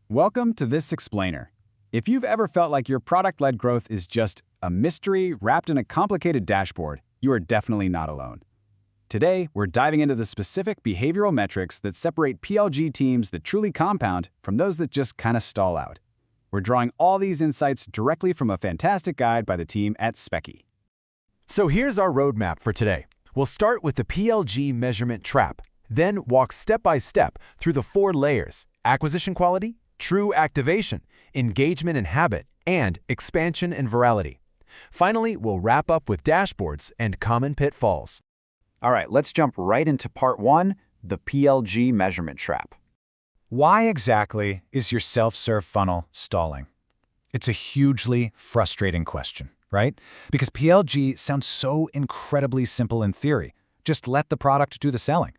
Welcome to This Explainer. If you've ever felt like your product-led growth is just a mystery wrapped in a complicated dashboard, you are definitely not alone. Today, we're diving into the specific behavioral metrics that separate PLG teams that truly compound from those that just kind of stall out. We're drawing all these insights directly from a fantastic guide by the team at Specky. So here's our roadmap for today. We'll start with the PLG measurement trap, then walk step by step through the 4 layers: acquisition quality, true activation, engagement and habit, and expansion and virality. Finally, we'll wrap up with dashboards and common pitfalls. All right, let's jump right into part 1, the PLG measurement trap. Why exactly is your self-serve funnel stalling? It's a hugely frustrating question, right? Because PLG sounds so incredibly simple in theory. Just let the product do the selling.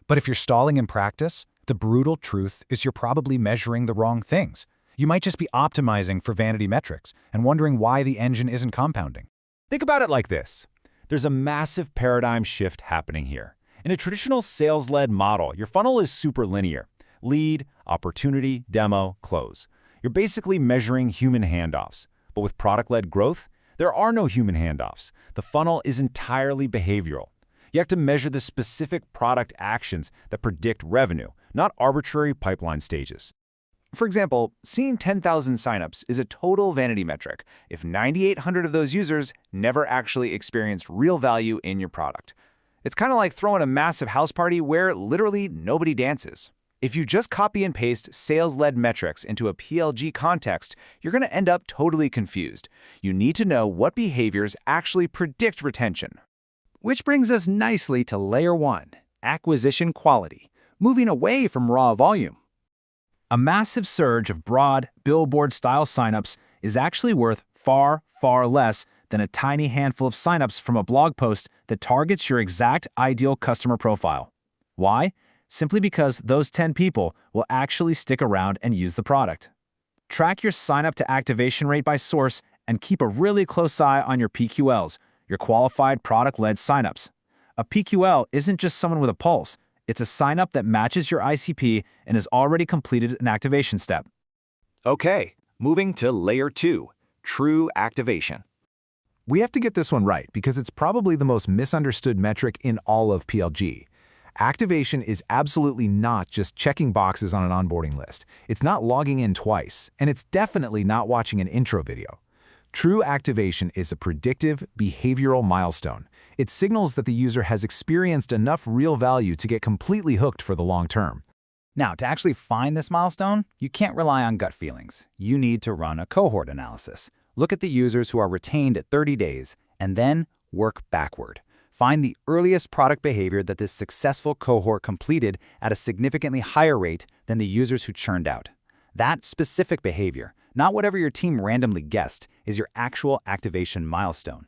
But if you're stalling in practice, the brutal truth is you're probably measuring the wrong things. You might just be optimizing for vanity metrics and wondering why the engine isn't compounding. Think about it like this. There's a massive paradigm shift happening here. In a traditional sales-led model, your funnel is super linear: lead, opportunity, demo, close. You're basically measuring human handoffs. But with product-led growth, there are no human handoffs. The funnel is entirely behavioral. You have to measure the specific product actions that predict revenue, not arbitrary pipeline stages. For example, seeing 10,000 signups is a total vanity metric if 9,800 of those users never actually experienced real value in your product. It's kind of like throwing a massive house party where literally nobody dances. If you just copy and paste sales-led metrics into a PLG context, you're going to end up totally confused. You need to know what behaviors actually predict retention. Which brings us nicely to layer 1, acquisition quality, moving away from raw volume. A massive surge of broad, billboard-style signups is actually worth far, far less than a tiny handful of signups from a blog post that targets your exact ideal customer profile. Why? Simply because those 10 people will actually stick around and use the product. Track your sign-up-to-activation rate by source and keep a really close eye on your PQLs, your qualified product-led signups. A PQL isn't just someone with a pulse. It's a sign-up that matches your ICP and has already completed an activation step. Okay, moving to layer 2, true activation. We have to get this one right because it's probably the most misunderstood metric in all of PLG. Activation is absolutely not just checking boxes on an onboarding list. It's not logging in twice, and it's definitely not watching an intro video. True activation is a predictive, behavioral milestone. It signals that the user has experienced enough real value to get completely hooked for the long term. Now, to actually find this milestone, you can't rely on gut feelings. You need to run a cohort analysis. Look at the users who are retained at 30 days, and then work backward. Find the earliest product behavior that this successful cohort completed at a significantly higher rate than the users who churned out. That specific behavior, not whatever your team randomly guessed, is your actual activation milestone.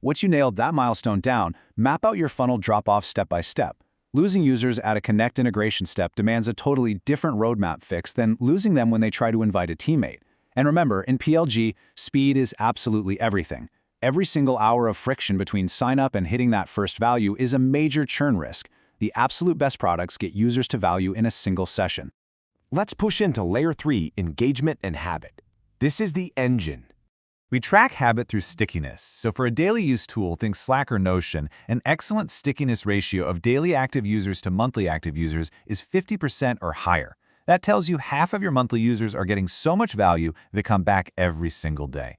Once you nailed that milestone down, map out your funnel drop-off step by step. Losing users at a connect integration step demands a totally different roadmap fix than losing them when they try to invite a teammate. And remember, in PLG, speed is absolutely everything. Every single hour of friction between sign-up and hitting that first value is a major churn risk. The absolute best products get users to value in a single session. Let's push into layer 3, engagement and habit. This is the engine. We track habit through stickiness, so for a daily use tool, think Slack or Notion, an excellent stickiness ratio of daily active users to monthly active users is 50% or higher. That tells you half of your monthly users are getting so much value they come back every single day.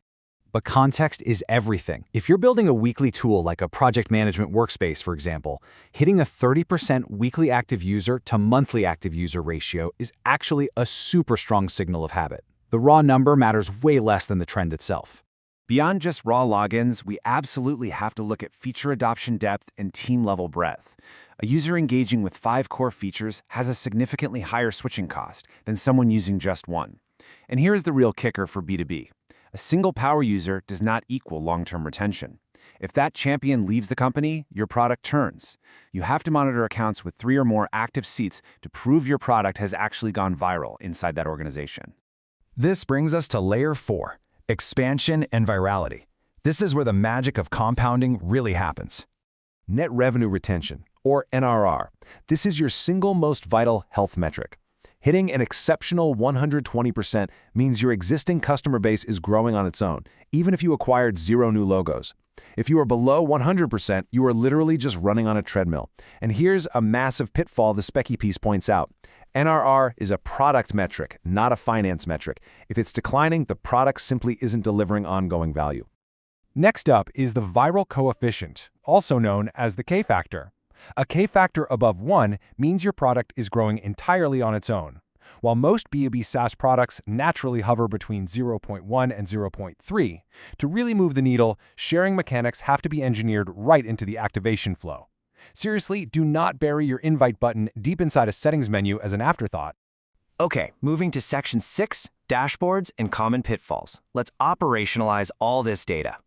But context is everything. If you're building a weekly tool like a project management workspace, for example, hitting a 30% weekly active user to monthly active user ratio is actually a super strong signal of habit. The raw number matters way less than the trend itself. Beyond just raw logins, we absolutely have to look at feature adoption depth and team-level breadth. A user engaging with 5 core features has a significantly higher switching cost than someone using just one. And here's the real kicker for B2B. A single power user does not equal long-term retention. If that champion leaves the company, your product turns. You have to monitor accounts with 3 or more active seats to prove your product has actually gone viral inside that organization. This brings us to layer 4, expansion and virality. This is where the magic of compounding really happens. Net revenue retention, or NRR. This is your single most vital health metric. Hitting an exceptional 120% means your existing customer base is growing on its own, even if you acquired 0 new logos. If you are below 100%, you are literally just running on a treadmill. And here's a massive pitfall the Specky piece points out. NRR is a product metric, not a finance metric. If it's declining, the product simply isn't delivering ongoing value. Next up is the viral coefficient, also known as the K-factor. A K-factor above 1 means your product is growing entirely on its own. While most B2B SaaS products naturally hover between 0.1 and 0.3, to really move the needle, sharing mechanics have to be engineered right into the activation flow. Seriously, do not bury your invite button deep inside a settings menu as an afterthought. Okay, moving to Section 6, Dashboards and Common Pitfalls. Let's operationalize all this data.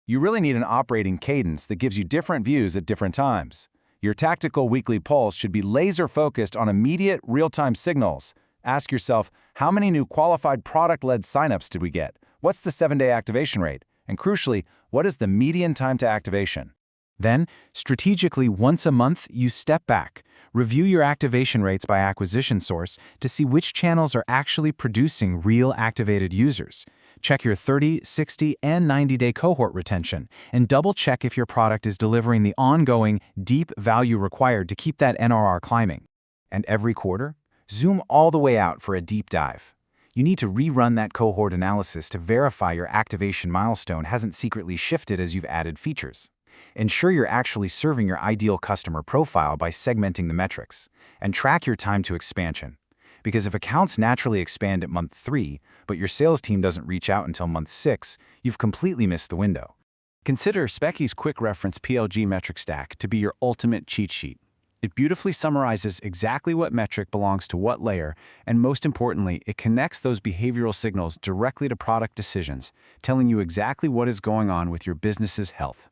You really need an operating cadence that gives you different views at different times. Your tactical weekly pulse should be laser-focused on immediate, real-time signals. Ask yourself, how many new qualified product-led signups did we get? What's the 7-day activation rate? And crucially, what is the median time to activation? Then, strategically, once a month, you step back, review your activation rates by acquisition source to see which channels are actually producing real activated users. Check your 30, 60, and 90-day cohort retention, and double-check if your product is delivering the ongoing, deep value required to keep that NRR climbing. And every quarter, zoom all the way out for a deep dive. You need to rerun that cohort analysis to verify your activation milestone hasn't secretly shifted as you've added features. Ensure you're actually serving your ideal customer profile by segmenting the metrics, and track your time to expansion. Because if accounts naturally expand at month 3, but your sales team doesn't reach out until month 6, you've completely missed the window. Consider Specky's quick reference PLG metric stack to be your ultimate cheat sheet. It beautifully summarizes exactly what metric belongs to what layer, and most importantly, it connects those behavioral signals directly to product decisions, telling you exactly what is going on with your business's health.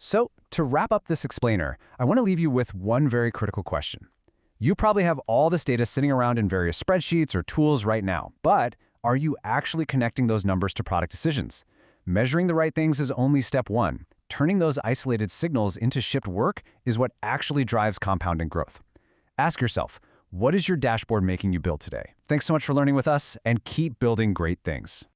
So, to wrap up this explainer, I want to leave you with one very critical question. You probably have all this data sitting around in various spreadsheets or tools right now, but are you actually connecting those numbers to product decisions? Measuring the right things is only step 1. Turning those isolated signals into shipped work is what actually drives compounding growth. Ask yourself, what is your dashboard making you build today? Thanks so much for learning with us, and keep building great things.